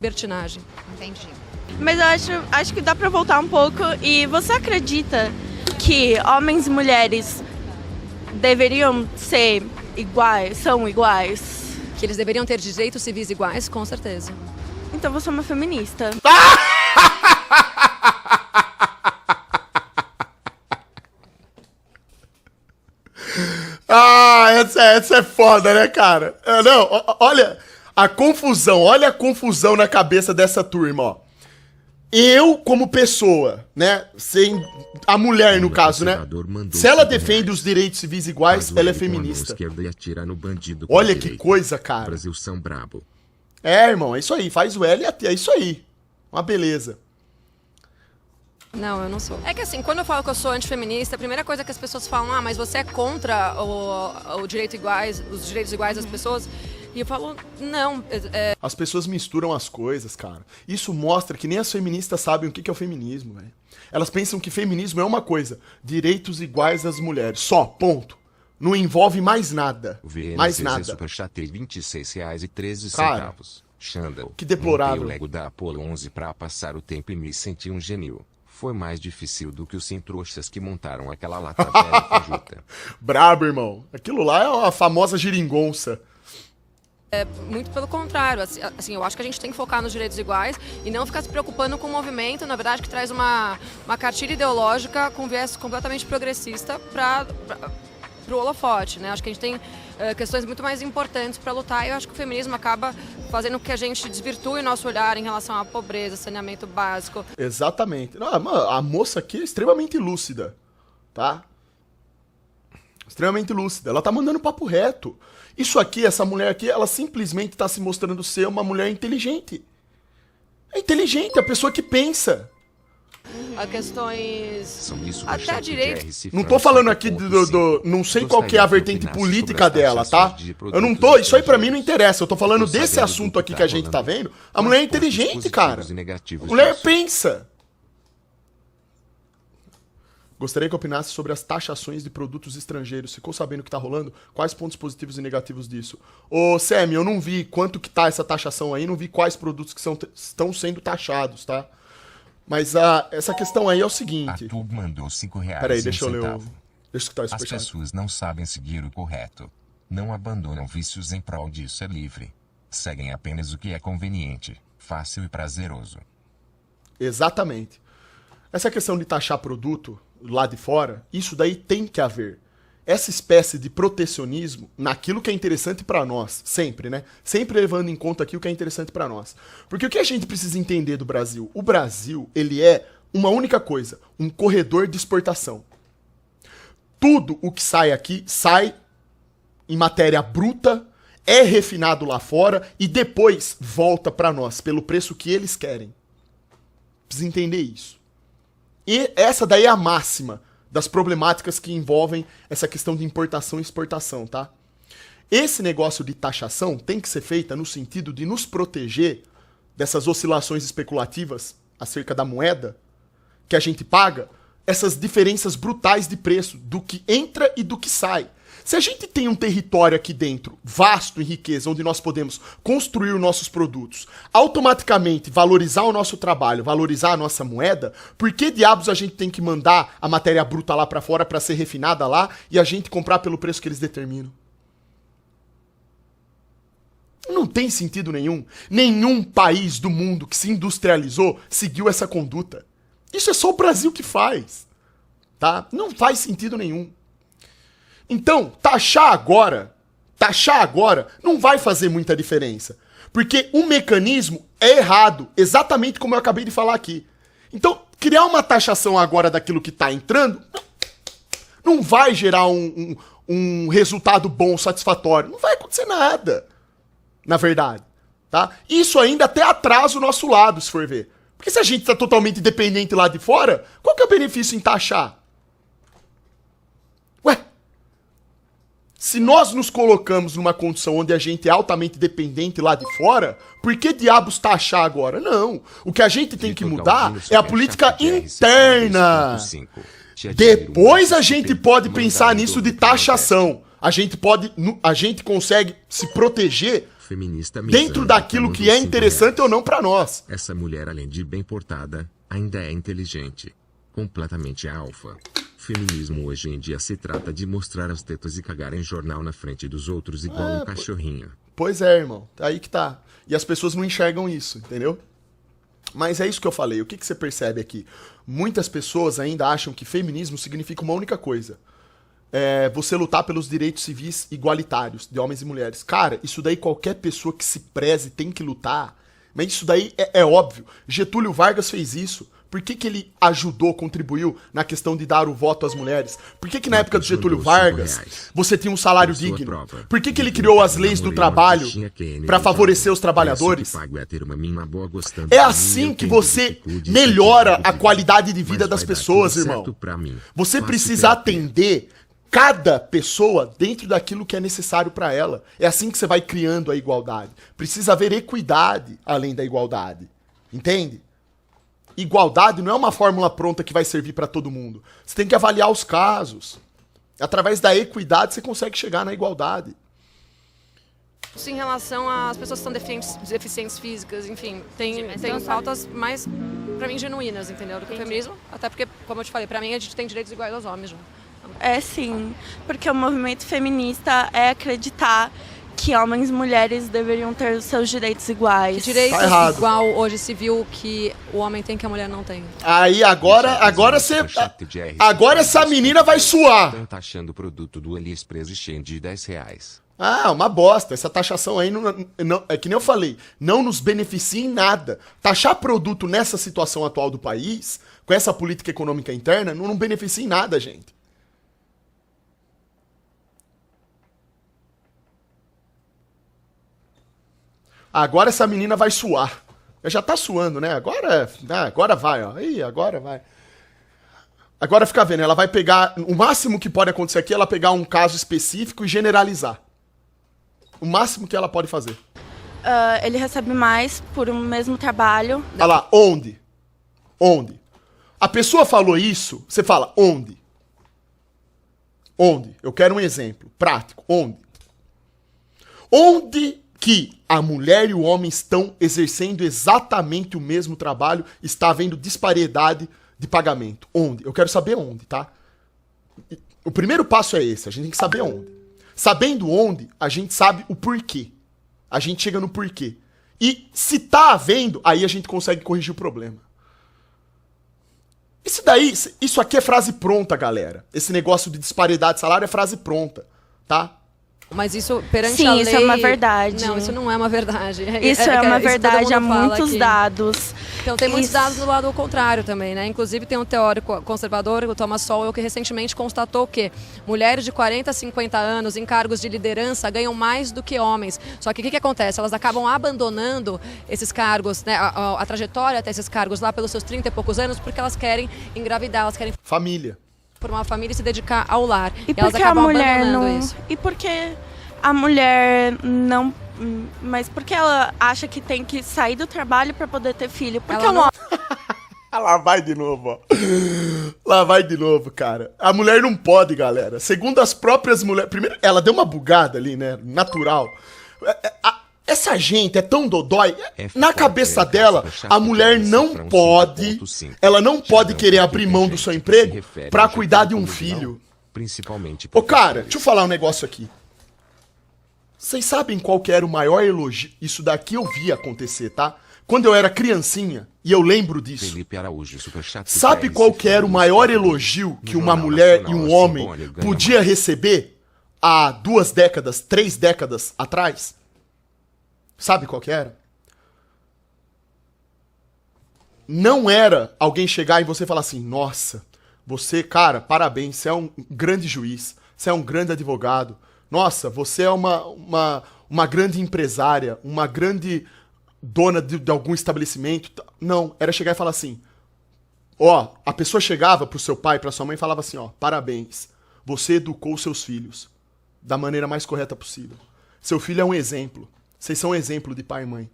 Libertinagem. Entendi. Mas eu acho que dá pra voltar um pouco. E você acredita que homens e mulheres deveriam ser iguais, são iguais? Que eles deveriam ter direitos civis iguais, com certeza. Então você é uma feminista. Ah, essa é foda, né, cara? Não, olha a confusão na cabeça dessa turma, ó. Eu, como pessoa, né, sem a mulher no caso, né, se ela defende os direitos civis iguais, ela é feminista. Olha que coisa, cara. Brasil são brabo. É, irmão, é isso aí, faz o L e é isso aí. Uma beleza. Não, eu não sou. É que assim, quando eu falo que eu sou antifeminista, a primeira coisa que as pessoas falam, mas você é contra os direitos iguais das pessoas? E eu falo, não. As pessoas misturam as coisas, cara. Isso mostra que nem as feministas sabem o que é o feminismo, velho. Elas pensam que feminismo é uma coisa, direitos iguais às mulheres, só, ponto. Não envolve mais nada. Mais nada. Superchat R$26,13. Cara, Xandall, que deplorável. Montei o Lego da Apollo 11 pra passar o tempo e me senti um genio. Foi mais difícil do que os centrouxas que montaram aquela lata velha fajuta. Brabo, irmão. Aquilo lá é uma famosa geringonça. Muito pelo contrário, assim, eu acho que a gente tem que focar nos direitos iguais e não ficar se preocupando com o movimento, na verdade, que traz uma cartilha ideológica com viés completamente progressista para o holofote, né? Acho que a gente tem questões muito mais importantes para lutar e eu acho que o feminismo acaba fazendo com que a gente desvirtue o nosso olhar em relação à pobreza, saneamento básico. Exatamente. Não, a moça aqui é extremamente lúcida, tá? Extremamente lúcida. Ela tá mandando papo reto. Isso aqui, essa mulher aqui, ela simplesmente tá se mostrando ser uma mulher inteligente. É inteligente, é a pessoa que pensa. A questões até direito. Não tô falando aqui não sei qual que é a vertente política dela, tá? Eu não tô, isso aí pra mim não interessa. Eu tô falando desse assunto aqui que a gente tá vendo. A mulher é inteligente, cara. A mulher pensa. Gostaria que opinasse sobre as taxações de produtos estrangeiros. Ficou sabendo o que tá rolando? Quais pontos positivos e negativos disso? Ô, Semi, eu não vi quanto que tá essa taxação aí, não vi quais produtos que estão sendo taxados, tá? Mas essa questão aí é o seguinte. Arthur mandou R$5,01. Peraí, deixa eu ler o... Deixa eu escutar esse As pessoas não sabem seguir o correto. Não abandonam vícios em prol disso é livre. Seguem apenas o que é conveniente, fácil e prazeroso. Exatamente. Essa questão de taxar produto lá de fora, isso daí tem que haver. Essa espécie de protecionismo naquilo que é interessante pra nós, sempre, né? Sempre levando em conta aqui o que é interessante pra nós. Porque o que a gente precisa entender do Brasil? O Brasil, ele é uma única coisa, um corredor de exportação. Tudo o que sai aqui, sai em matéria bruta, é refinado lá fora e depois volta pra nós, pelo preço que eles querem. Precisa entender isso. E essa daí é a máxima das problemáticas que envolvem essa questão de importação e exportação, tá? Esse negócio de taxação tem que ser feita no sentido de nos proteger dessas oscilações especulativas acerca da moeda que a gente paga, essas diferenças brutais de preço do que entra e do que sai. Se a gente tem um território aqui dentro, vasto em riqueza, onde nós podemos construir os nossos produtos, automaticamente valorizar o nosso trabalho, valorizar a nossa moeda, por que diabos a gente tem que mandar a matéria bruta lá pra fora pra ser refinada lá e a gente comprar pelo preço que eles determinam? Não tem sentido nenhum. Nenhum país do mundo que se industrializou seguiu essa conduta. Isso é só o Brasil que faz, tá? Não faz sentido nenhum. Então, taxar agora não vai fazer muita diferença. Porque o mecanismo é errado, exatamente como eu acabei de falar aqui. Então, criar uma taxação agora daquilo que está entrando não vai gerar um resultado bom, satisfatório. Não vai acontecer nada, na verdade. Tá? Isso ainda até atrasa o nosso lado, se for ver. Porque se a gente está totalmente dependente lá de fora, qual que é o benefício em taxar? Ué? Se nós nos colocamos numa condição onde a gente é altamente dependente lá de fora, por que diabos taxar agora? Não. O que a gente tem que mudar é a política interna. Depois a gente pode pensar nisso de taxação. A gente consegue se proteger feminista dentro daquilo que é interessante ou não pra nós. Essa mulher, além de bem portada, ainda é inteligente. Completamente alfa. Feminismo hoje em dia se trata de mostrar as tetas e cagar em jornal na frente dos outros igual um cachorrinho. Pois é, irmão. Aí que tá. E as pessoas não enxergam isso, entendeu? Mas é isso que eu falei. O que você percebe aqui? Muitas pessoas ainda acham que feminismo significa uma única coisa. É você lutar pelos direitos civis igualitários de homens e mulheres. Cara, isso daí qualquer pessoa que se preze tem que lutar. Mas isso daí é óbvio. Getúlio Vargas fez isso. Por que ele ajudou, contribuiu na questão de dar o voto às mulheres? Por que na época do Getúlio Vargas você tinha um salário digno? Por que ele criou as leis do trabalho para favorecer os trabalhadores? É assim que você melhora a qualidade de vida das pessoas, irmão. Você precisa atender cada pessoa dentro daquilo que é necessário para ela. É assim que você vai criando a igualdade. Precisa haver equidade além da igualdade. Entende? Igualdade não é uma fórmula pronta que vai servir para todo mundo. Você tem que avaliar os casos. Através da equidade você consegue chegar na igualdade. Isso em relação às pessoas que são deficientes físicas, enfim, tem pautas mais, pra mim, genuínas, entendeu? Do que o feminismo. Até porque, como eu te falei, pra mim a gente tem direitos iguais aos homens, João. É sim, porque o movimento feminista é acreditar que homens e mulheres deveriam ter os seus direitos iguais. Que direito igual hoje se viu que o homem tem que a mulher não tem. Aí agora você. Agora essa menina vai suar. Estão taxando o produto do AliExpress cheio de R$10. Ah, uma bosta. Essa taxação aí não, é que nem eu falei, não nos beneficia em nada. Taxar produto nessa situação atual do país, com essa política econômica interna, não beneficia em nada, gente. Agora essa menina vai suar. Já tá suando, né? Agora vai, ó. Ih, agora vai. Agora fica vendo, ela vai pegar... O máximo que pode acontecer aqui é ela pegar um caso específico e generalizar. O máximo que ela pode fazer. Ele recebe mais por um mesmo trabalho. Olha lá, onde? Onde? A pessoa falou isso, você fala, onde? Onde? Eu quero um exemplo prático. Onde? Onde que a mulher e o homem estão exercendo exatamente o mesmo trabalho, está havendo disparidade de pagamento? Onde? Eu quero saber onde, tá? O primeiro passo é esse, a gente tem que saber onde. Sabendo onde, a gente sabe o porquê. A gente chega no porquê. E se tá havendo, aí a gente consegue corrigir o problema. Isso aqui é frase pronta, galera. Esse negócio de disparidade de salário é frase pronta, tá? Mas isso, perante Sim, a lei... isso é uma verdade. Não, isso não é uma verdade. Isso é uma verdade, há muitos dados. Então tem muitos dados do lado contrário também, né? Inclusive tem um teórico conservador, o Thomas Sowell, que recentemente constatou que mulheres de 40 a 50 anos em cargos de liderança ganham mais do que homens. Só que o que acontece? Elas acabam abandonando esses cargos, né? A trajetória até esses cargos lá pelos seus 30 e poucos anos, porque elas querem engravidar, elas querem... Família. Por uma família e se dedicar ao lar. E elas porque a mulher abandonando não... isso. E porque a mulher não... Mas porque ela acha que tem que sair do trabalho pra poder ter filho? Porque ela não... Lá vai de novo, ó. Lá vai de novo, cara. A mulher não pode, galera. Segundo as próprias mulheres... Primeiro, ela deu uma bugada ali, né? Natural. Essa gente é tão dodói. Na cabeça dela, a mulher não pode... Ela não pode querer abrir mão do seu emprego pra cuidar de um filho. Ô, cara, deixa eu falar um negócio aqui. Vocês sabem qual que era o maior elogio? Isso daqui eu vi acontecer, tá? Quando eu era criancinha, e eu lembro disso. Sabe qual que era o maior elogio que uma mulher e um homem podia receber há 2 décadas, 3 décadas atrás? Sabe qual que era? Não era alguém chegar e você falar assim, nossa, você, cara, parabéns, você é um grande juiz, você é um grande advogado, nossa, você é uma grande empresária, uma grande dona de algum estabelecimento. Não, era chegar e falar assim, ó, a pessoa chegava pro seu pai, pra sua mãe e falava assim, ó, parabéns, você educou seus filhos da maneira mais correta possível. Seu filho é um exemplo. Vocês são um exemplo de pai e mãe.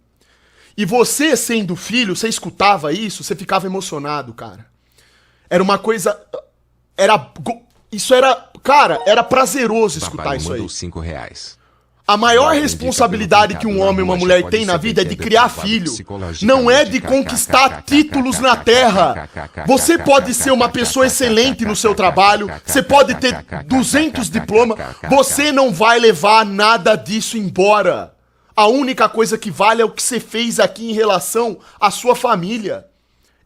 E você, sendo filho, você escutava isso, você ficava emocionado, cara. Era uma coisa... Isso era... Cara, era prazeroso escutar isso aí. R$5. A maior responsabilidade que um homem e uma mulher têm na vida é de criar filho. Não é de conquistar títulos na terra. Você pode ser uma pessoa excelente no seu trabalho, você pode ter 200 diplomas, você não vai levar nada disso embora. A única coisa que vale é o que você fez aqui em relação à sua família.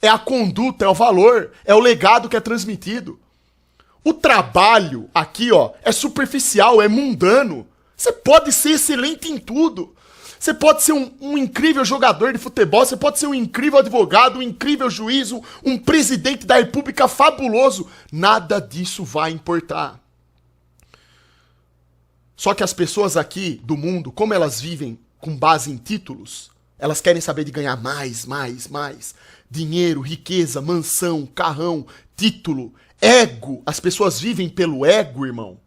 É a conduta, é o valor, é o legado que é transmitido. O trabalho aqui, ó, é superficial, é mundano. Você pode ser excelente em tudo. Você pode ser um incrível jogador de futebol, você pode ser um incrível advogado, um incrível juiz, um presidente da república fabuloso. Nada disso vai importar. Só que as pessoas aqui do mundo, como elas vivem com base em títulos, elas querem saber de ganhar mais. Dinheiro, riqueza, mansão, carrão, título, ego. As pessoas vivem pelo ego, irmão.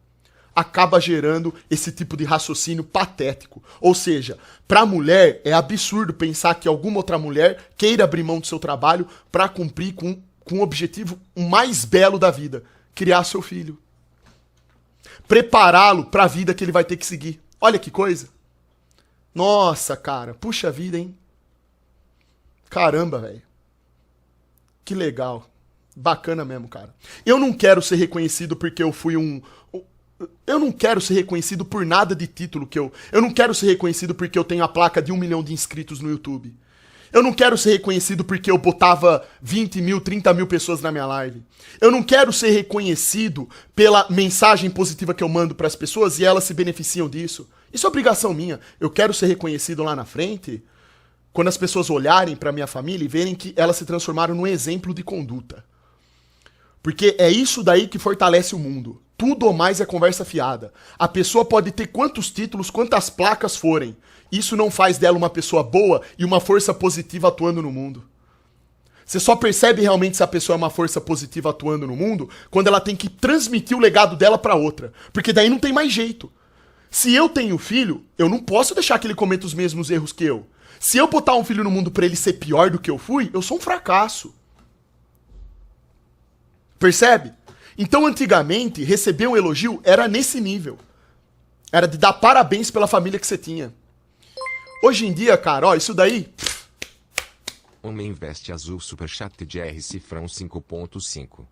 Acaba gerando esse tipo de raciocínio patético. Ou seja, para a mulher é absurdo pensar que alguma outra mulher queira abrir mão do seu trabalho para cumprir com o objetivo mais belo da vida, criar seu filho. Prepará-lo para a vida que ele vai ter que seguir. Olha que coisa. Nossa, cara, puxa vida, hein? Caramba, velho. Que legal. Bacana mesmo, cara. Eu não quero ser reconhecido porque eu fui Eu não quero ser reconhecido por nada de título que eu... Eu não quero ser reconhecido porque eu tenho a placa de 1 milhão de inscritos no YouTube. Eu não quero ser reconhecido porque eu botava 20 mil, 30 mil pessoas na minha live. Eu não quero ser reconhecido pela mensagem positiva que eu mando para as pessoas e elas se beneficiam disso. Isso é obrigação minha. Eu quero ser reconhecido lá na frente quando as pessoas olharem para minha família e verem que elas se transformaram num exemplo de conduta. Porque é isso daí que fortalece o mundo. Tudo ou mais é conversa fiada. A pessoa pode ter quantos títulos, quantas placas forem. Isso não faz dela uma pessoa boa e uma força positiva atuando no mundo. Você só percebe realmente se a pessoa é uma força positiva atuando no mundo quando ela tem que transmitir o legado dela para outra. Porque daí não tem mais jeito. Se eu tenho filho, eu não posso deixar que ele cometa os mesmos erros que eu. Se eu botar um filho no mundo pra ele ser pior do que eu fui, eu sou um fracasso. Percebe? Então, antigamente, receber um elogio era nesse nível. Era de dar parabéns pela família que você tinha. Hoje em dia, cara, ó, isso daí... Homem investe azul superchat de R cifrão 5.5.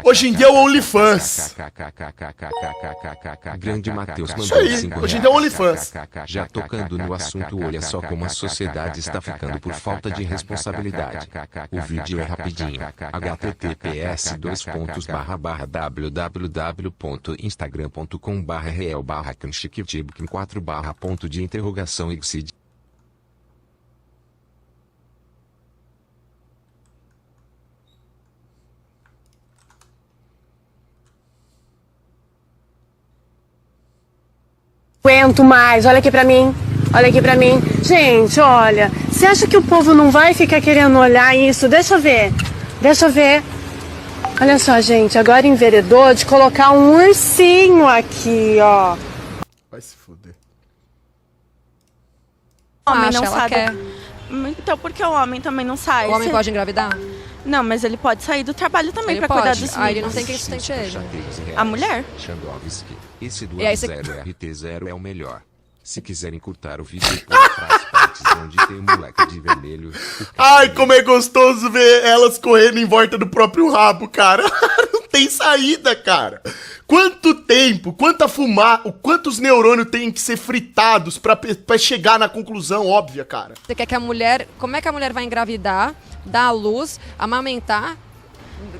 Hoje em dia é o OnlyFans. Grande Matheus Isso aí, hoje em dia é o OnlyFans. Já tocando no assunto, olha só como a sociedade está ficando por falta de responsabilidade. O vídeo é rapidinho. https://www.instagram.com/real/canchiquitibkin4/. Aguento mais, olha aqui pra mim. Olha aqui pra mim. Gente, olha, você acha que o povo não vai ficar querendo olhar isso? Deixa eu ver. Olha só, gente, agora enveredou de colocar um ursinho aqui, ó. Vai se foder. O homem Acha, não ela sabe. quer. Então por que o homem também não sai? O homem pode engravidar? Não, mas ele pode sair do trabalho também Ele pra cuidar pode. dos Ah, ele filhos. não tem quem sustente ele. A mulher? Chandovski. Esse do E aí você- 0 RT0 é o melhor. Se quiserem curtar o vídeo, põe as partes onde tem o moleque de vermelho. Ai, como é gostoso ver elas correndo em volta do próprio rabo, cara. Não tem saída, cara. Quanto tempo, quantos neurônios têm que ser fritados pra chegar na conclusão óbvia, cara? Você quer que a mulher... Como é que a mulher vai engravidar, dar à luz, amamentar,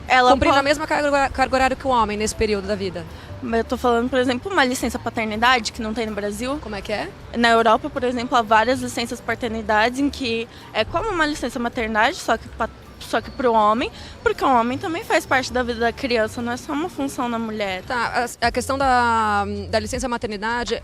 Ela cumprindo pode- a mesma carga horária que o homem nesse período da vida? Eu tô falando, por exemplo, uma licença paternidade que não tem no Brasil. Como é que é? Na Europa, por exemplo, há várias licenças paternidades em que é como uma licença maternidade, só que pro homem, porque o homem também faz parte da vida da criança, não é só uma função da mulher. Tá, a questão da licença maternidade,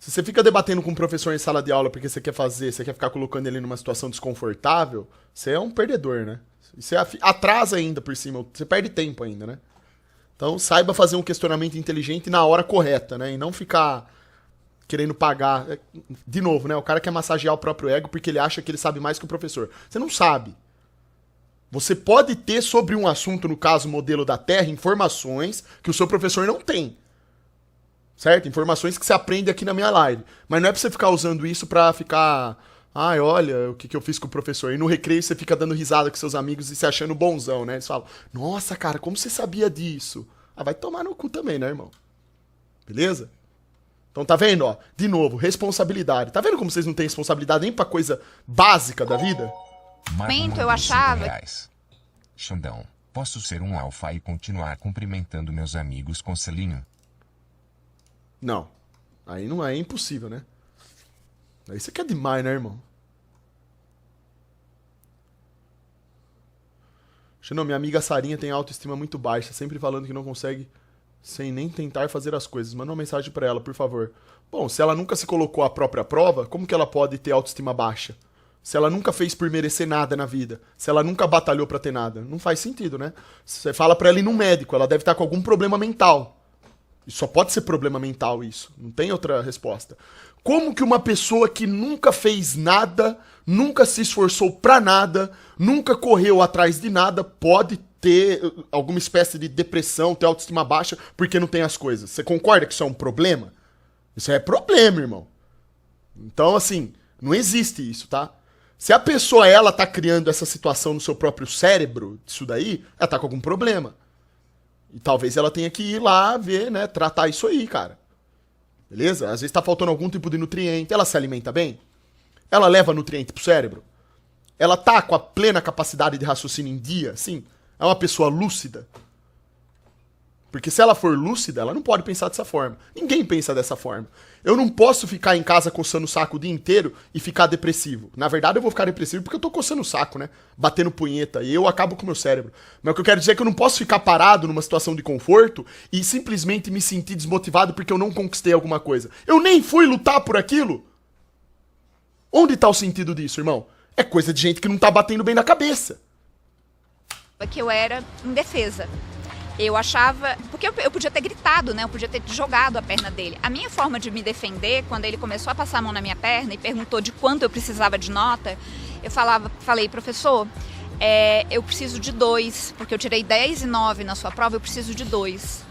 Se você fica debatendo com um professor em sala de aula porque você quer ficar colocando ele numa situação desconfortável, você é um perdedor, né? E você atrasa ainda por cima, você perde tempo ainda, né? Então saiba fazer um questionamento inteligente na hora correta, né? E não ficar querendo pagar. De novo, né? O cara quer massagear o próprio ego porque ele acha que ele sabe mais que o professor. Você não sabe. Você pode ter sobre um assunto, no caso, modelo da Terra, informações que o seu professor não tem. Certo? Informações que você aprende aqui na minha live. Mas não é pra você ficar usando isso pra ficar... Ai, olha o que eu fiz com o professor. E no recreio você fica dando risada com seus amigos e se achando bonzão, né? Eles falam, nossa, cara, como você sabia disso? Ah, vai tomar no cu também, né, irmão? Beleza? Então tá vendo, ó? De novo, responsabilidade. Tá vendo como vocês não têm responsabilidade nem pra coisa básica da vida? Eu achava... Xandão, posso ser um alfa e continuar cumprimentando meus amigos com selinho? Não. Aí não é impossível, né? Aí você quer demais, né, irmão? Não, minha amiga Sarinha tem autoestima muito baixa, sempre falando que não consegue sem nem tentar fazer as coisas. Manda uma mensagem pra ela, por favor. Bom, se ela nunca se colocou à própria prova, como que ela pode ter autoestima baixa? Se ela nunca fez por merecer nada na vida, se ela nunca batalhou pra ter nada, não faz sentido, né? Você fala pra ela ir num médico, ela deve estar com algum problema mental. E só pode ser problema mental isso, não tem outra resposta. Como que uma pessoa que nunca fez nada, nunca se esforçou pra nada, nunca correu atrás de nada, pode ter alguma espécie de depressão, ter autoestima baixa, porque não tem as coisas? Você concorda que isso é um problema? Isso é problema, irmão. Então, assim, não existe isso, tá? Se a pessoa, ela tá criando essa situação no seu próprio cérebro, isso daí, ela tá com algum problema. E talvez ela tenha que ir lá ver, né, tratar isso aí, cara. Beleza? Às vezes tá faltando algum tipo de nutriente. Ela se alimenta bem? Ela leva nutriente pro cérebro? Ela tá com a plena capacidade de raciocínio em dia? Sim. É uma pessoa lúcida? Porque se ela for lúcida, ela não pode pensar dessa forma. Ninguém pensa dessa forma. Eu não posso ficar em casa coçando o saco o dia inteiro e ficar depressivo. Na verdade, eu vou ficar depressivo porque eu tô coçando o saco, né? Batendo punheta. E eu acabo com o meu cérebro. Mas o que eu quero dizer é que eu não posso ficar parado numa situação de conforto e simplesmente me sentir desmotivado porque eu não conquistei alguma coisa. Eu nem fui lutar por aquilo. Onde tá o sentido disso, irmão? É coisa de gente que não tá batendo bem na cabeça. Que eu era indefesa. Eu achava... Porque eu podia ter gritado, né? Eu podia ter jogado a perna dele. A minha forma de me defender, quando ele começou a passar a mão na minha perna e perguntou de quanto eu precisava de nota, eu falei, professor, eu preciso de 2, porque eu tirei 10 e 9 na sua prova, eu preciso de 2.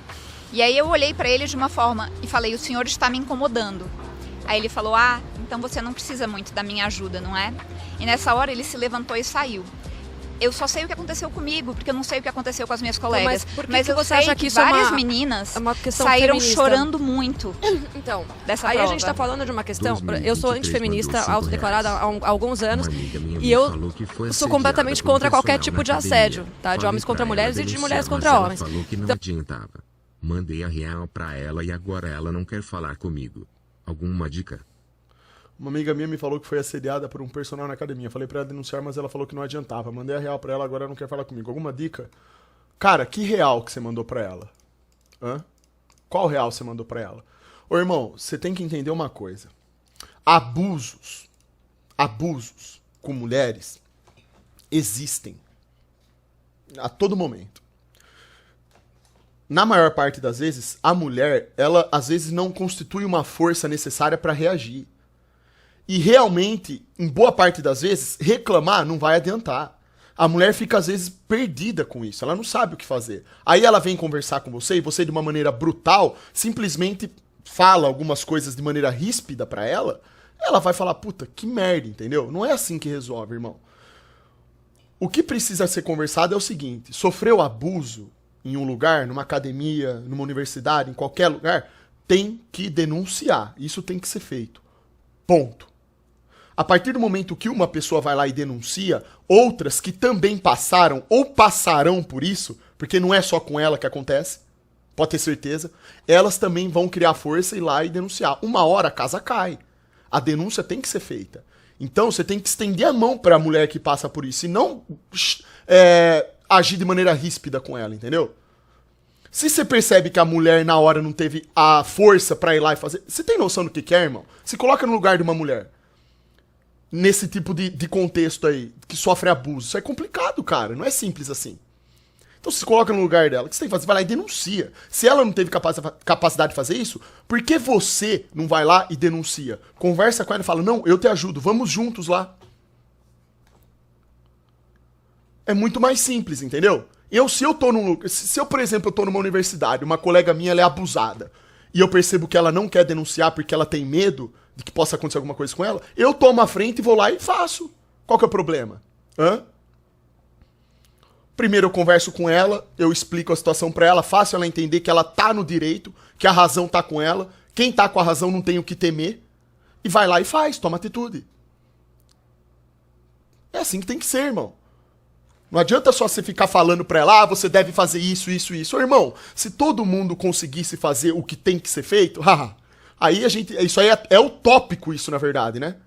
E aí eu olhei para ele de uma forma e falei, o senhor está me incomodando. Aí ele falou, então você não precisa muito da minha ajuda, não é? E nessa hora ele se levantou e saiu. Eu só sei o que aconteceu comigo, porque eu não sei o que aconteceu com as minhas colegas. Mas eu você sei acha que isso é várias meninas saíram feminista? Chorando muito. Então, dessa aí prova. A gente tá falando de uma questão... 2023 Eu sou antifeminista, autodeclarada há alguns anos, e eu eu sou completamente contra qualquer tipo de assédio, tá? De homens contra mulheres e de mulheres contra homens. Ela falou que não adiantava. Mandei a real pra ela e agora ela não quer falar comigo. Alguma dica? Uma amiga minha me falou que foi assediada por um personal na academia. Falei pra ela denunciar, mas ela falou que não adiantava. Mandei a real pra ela, agora ela não quer falar comigo. Alguma dica? Cara, que real que você mandou pra ela? Hã? Qual real você mandou pra ela? Ô, irmão, você tem que entender uma coisa. Abusos com mulheres existem a todo momento. Na maior parte das vezes, a mulher, ela às vezes não constitui uma força necessária pra reagir. E realmente, em boa parte das vezes, reclamar não vai adiantar. A mulher fica, às vezes, perdida com isso. Ela não sabe o que fazer. Aí ela vem conversar com você e você, de uma maneira brutal, simplesmente fala algumas coisas de maneira ríspida pra ela. Ela vai falar, puta, que merda, entendeu? Não é assim que resolve, irmão. O que precisa ser conversado é o seguinte. Sofreu abuso em um lugar, numa academia, numa universidade, em qualquer lugar, tem que denunciar. Isso tem que ser feito. Ponto. A partir do momento que uma pessoa vai lá e denuncia, outras que também passaram ou passarão por isso, porque não é só com ela que acontece, pode ter certeza, elas também vão criar força e ir lá e denunciar. Uma hora a casa cai. A denúncia tem que ser feita. Então você tem que estender a mão para a mulher que passa por isso e não agir de maneira ríspida com ela, entendeu? Se você percebe que a mulher na hora não teve a força pra ir lá e fazer... Você tem noção do que é, irmão? Se coloca no lugar de uma mulher. Nesse tipo de contexto aí, que sofre abuso. Isso é complicado, cara. Não é simples assim. Então você se coloca no lugar dela. O que você tem que fazer? Vai lá e denuncia. Se ela não teve capacidade de fazer isso, por que você não vai lá e denuncia? Conversa com ela e fala, não, eu te ajudo, vamos juntos lá. É muito mais simples, entendeu? Se eu, por exemplo, eu tô numa universidade, uma colega minha ela é abusada, e eu percebo que ela não quer denunciar porque ela tem medo de que possa acontecer alguma coisa com ela, eu tomo a frente e vou lá e faço. Qual que é o problema? Primeiro eu converso com ela, eu explico a situação pra ela, faço ela entender que ela tá no direito, que a razão tá com ela, quem tá com a razão não tem o que temer, e vai lá e faz, toma atitude. É assim que tem que ser, irmão. Não adianta só você ficar falando pra ela, você deve fazer isso, isso, isso. Ô, irmão, se todo mundo conseguisse fazer o que tem que ser feito, aí isso aí é utópico isso, na verdade, né?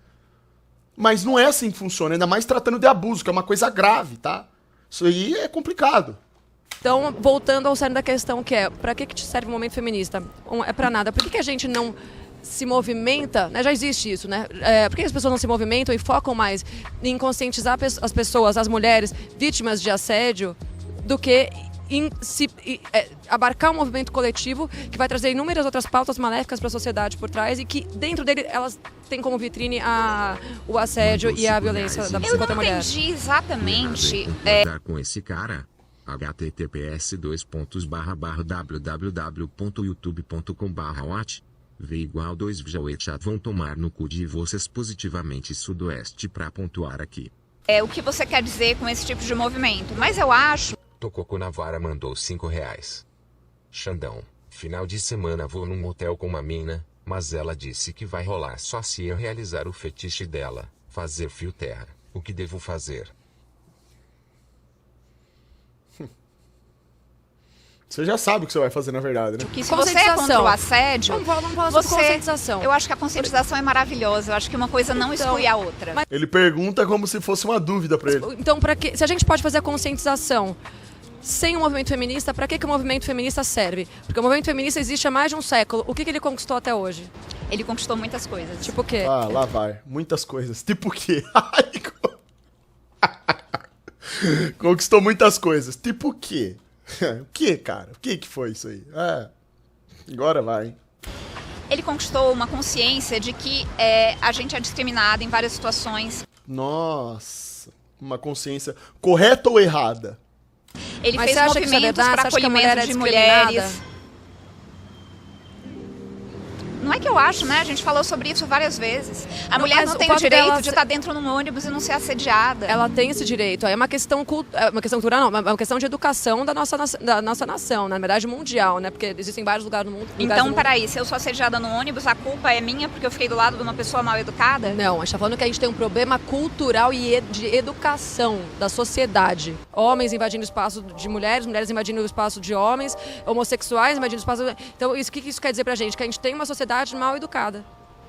Mas não é assim que funciona, ainda mais tratando de abuso, que é uma coisa grave, tá? Isso aí é complicado. Então, voltando ao cerne da questão, que é, pra que te serve o movimento feminista? É pra nada. Por que a gente não se movimenta, né? Já existe isso, né? Por que as pessoas não se movimentam e focam mais em conscientizar as pessoas, as mulheres vítimas de assédio, do que em abarcar um movimento coletivo que vai trazer inúmeras outras pautas maléficas para a sociedade por trás e que dentro dele elas têm como vitrine o assédio e a violência da Eu contra a não mulher. entendi exatamente. Concordar com esse cara? https://www.youtube.com/watch V igual 2 chat vão tomar no cu de vocês positivamente sudoeste pra pontuar aqui. O que você quer dizer com esse tipo de movimento? Mas eu acho... Tococo Navara mandou R$5. Xandão, final de semana vou num motel com uma mina, mas ela disse que vai rolar só se eu realizar o fetiche dela, fazer fio terra. O que devo fazer? Você já sabe o que você vai fazer, na verdade, né? Que se você é contra o assédio, vamos falar sobre conscientização. Eu acho que a conscientização é maravilhosa. Eu acho que uma coisa não exclui a outra. Ele pergunta como se fosse uma dúvida pra ele. Então, se a gente pode fazer a conscientização sem o movimento feminista, pra que o movimento feminista serve? Porque o movimento feminista existe há mais de um século. O que ele conquistou até hoje? Ele conquistou muitas coisas. Tipo o quê? Ah, lá vai. Muitas coisas. Tipo o quê? Conquistou muitas coisas. Tipo o quê? O que, cara? O que foi isso aí? Agora vai. Ele conquistou uma consciência de que a gente é discriminada em várias situações. Nossa. Uma consciência correta ou errada? Ele Mas fez você acha que isso é movimentos verdade? para Você acha que a mulher acolhimento é de discriminada? mulheres. Não é que eu acho, né? A gente falou sobre isso várias vezes. A mulher mas não o tem o fato direito dela de estar dentro de um ônibus e não ser assediada. Ela tem esse direito. É uma questão cultural, não, é uma questão de educação da nossa nação, na verdade mundial, né? Porque existem vários lugares no mundo. Então, peraí, se eu sou assediada no ônibus, a culpa é minha porque eu fiquei do lado de uma pessoa mal educada? Não, a gente tá falando que a gente tem um problema cultural e de educação da sociedade. Homens invadindo o espaço de mulheres, mulheres invadindo o espaço de homens, homossexuais invadindo o espaço... Então, o que isso quer dizer pra gente? Que a gente tem uma sociedade mal educada.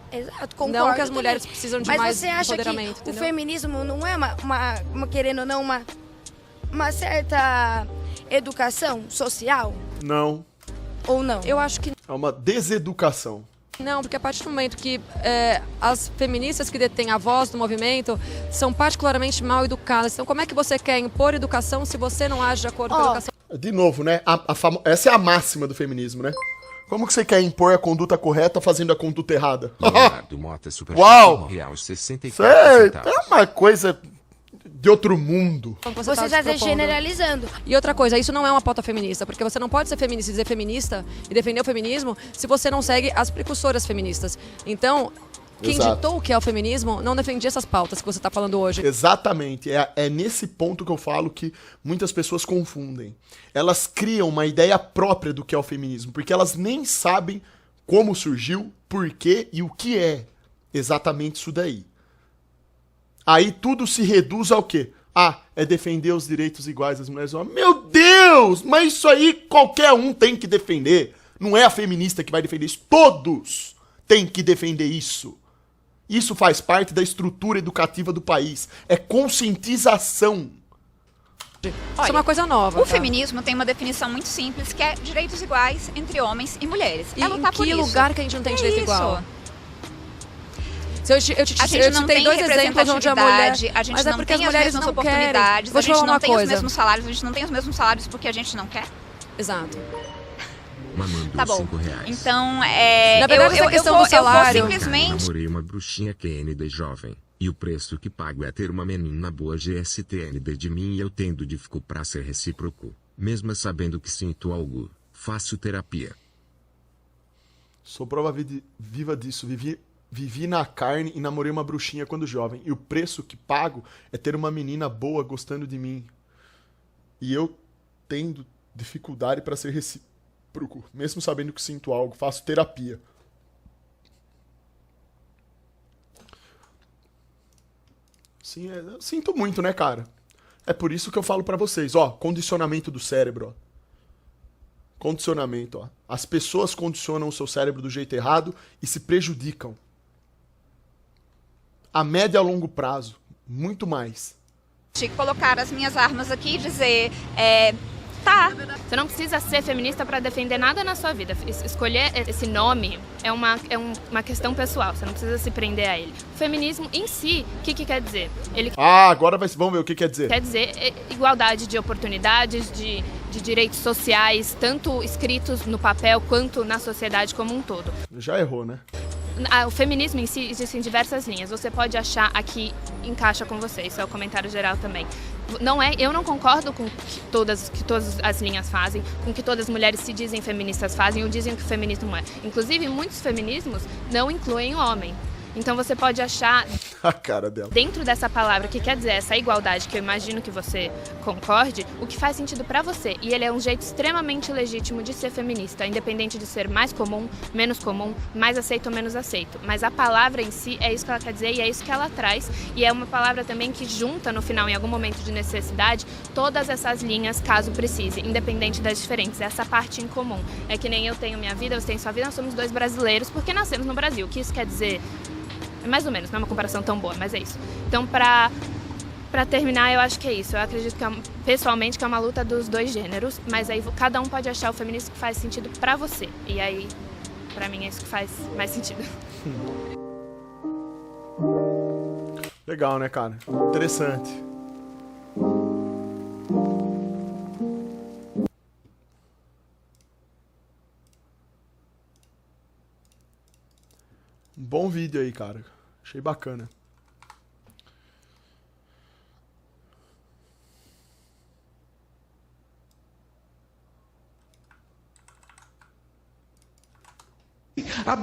Exato, concordo. Não que as mulheres também. precisam de Mas mais você acha empoderamento, que entendeu? o feminismo não é querendo ou não, uma certa educação social? Não. Ou não? Eu acho que É uma deseducação. não, porque a partir do momento que as feministas que detêm a voz do movimento são particularmente mal educadas. Então, como é que você quer impor educação se você não age de acordo com a educação? De novo, né? Essa é a máxima do feminismo, né? Como que você quer impor a conduta correta fazendo a conduta errada? Leonardo Mota super Uau! real 64 Isso é centavos. uma coisa de outro mundo. Como Você tá está se propondo. generalizando. E outra coisa, isso não é uma pauta feminista, porque você não pode ser feminista e dizer feminista e defender o feminismo se você não segue as precursoras feministas. Então, quem Exato. ditou o que é o feminismo não defendia essas pautas que você está falando hoje. Exatamente. É nesse ponto que eu falo que muitas pessoas confundem. Elas criam uma ideia própria do que é o feminismo, porque elas nem sabem como surgiu, por quê e o que é exatamente isso daí. Aí tudo se reduz ao quê? É defender os direitos iguais das mulheres e homens. Meu Deus! Mas isso aí qualquer um tem que defender. Não é a feminista que vai defender isso. Todos têm que defender isso. Isso faz parte da estrutura educativa do país. É conscientização. Isso é uma coisa nova. O tá? feminismo tem uma definição muito simples, que é direitos iguais entre homens e mulheres. E É lutar em por que isso. lugar que a gente não tem direito isso. igual? Se eu te A gente não citei tem dois exemplos onde a mulher... representatividade, a gente Mas é não porque tem as as mulheres mesmas não querem. oportunidades, Vou a te gente falar não uma tem os coisa. mesmos salários, a gente não tem os mesmos salários porque a gente não quer. Exato. Mamando Tá bom. R$5. Então, Na verdade, essa questão do salário- eu vou simplesmente... Namorei uma bruxinha QND jovem. E o preço que pago é ter uma menina boa GSTND de mim e eu tendo de ficar pra ser recíproco. Mesmo sabendo que sinto algo, faço terapia. Sou prova viva disso. Vivi na carne e namorei uma bruxinha quando jovem. E o preço que pago é ter uma menina boa gostando de mim. E eu tendo dificuldade para ser recíproco. Mesmo sabendo que sinto algo, faço terapia. Sim, eu sinto muito, né, cara? É por isso que eu falo pra vocês, ó, condicionamento do cérebro, ó. Condicionamento, ó. As pessoas condicionam o seu cérebro do jeito errado e se prejudicam. A médio e a longo prazo, muito mais. colocar as minhas armas aqui e dizer, tá, Você não precisa ser feminista para defender nada na sua vida. Escolher esse nome é uma questão pessoal, você não precisa se prender a ele. O feminismo em si, o que quer dizer? Ele Ah, agora vamos ver o que quer dizer. quer dizer igualdade de oportunidades, de direitos sociais, tanto escritos no papel quanto na sociedade como um todo. Já errou, né? O feminismo em si existe em diversas linhas. Você pode achar aqui encaixa com você, isso é o comentário geral também. Eu não concordo com que todas as linhas fazem, com que todas as mulheres se dizem feministas fazem ou dizem que o feminismo é. Inclusive, muitos feminismos não incluem o homem. Então você pode achar A cara dela. dentro dessa palavra que quer dizer essa igualdade, que eu imagino que você concorde, o que faz sentido pra você. E ele é um jeito extremamente legítimo de ser feminista, independente de ser mais comum, menos comum, mais aceito ou menos aceito. Mas a palavra em si é isso que ela quer dizer e é isso que ela traz. E é uma palavra também que junta no final, em algum momento de necessidade, todas essas linhas, caso precise, independente das diferentes. Essa parte em comum. É que nem eu tenho minha vida, você tem sua vida, nós somos dois brasileiros, porque nascemos no Brasil. O que isso quer dizer? Mais ou menos, não é uma comparação tão boa, mas é isso. Então, pra terminar, eu acho que é isso. Eu acredito que, pessoalmente, que é uma luta dos dois gêneros, mas aí cada um pode achar o feminismo que faz sentido pra você. E aí, pra mim, é isso que faz mais sentido. Legal, né, cara? Interessante. Um bom vídeo aí, cara. Achei bacana. A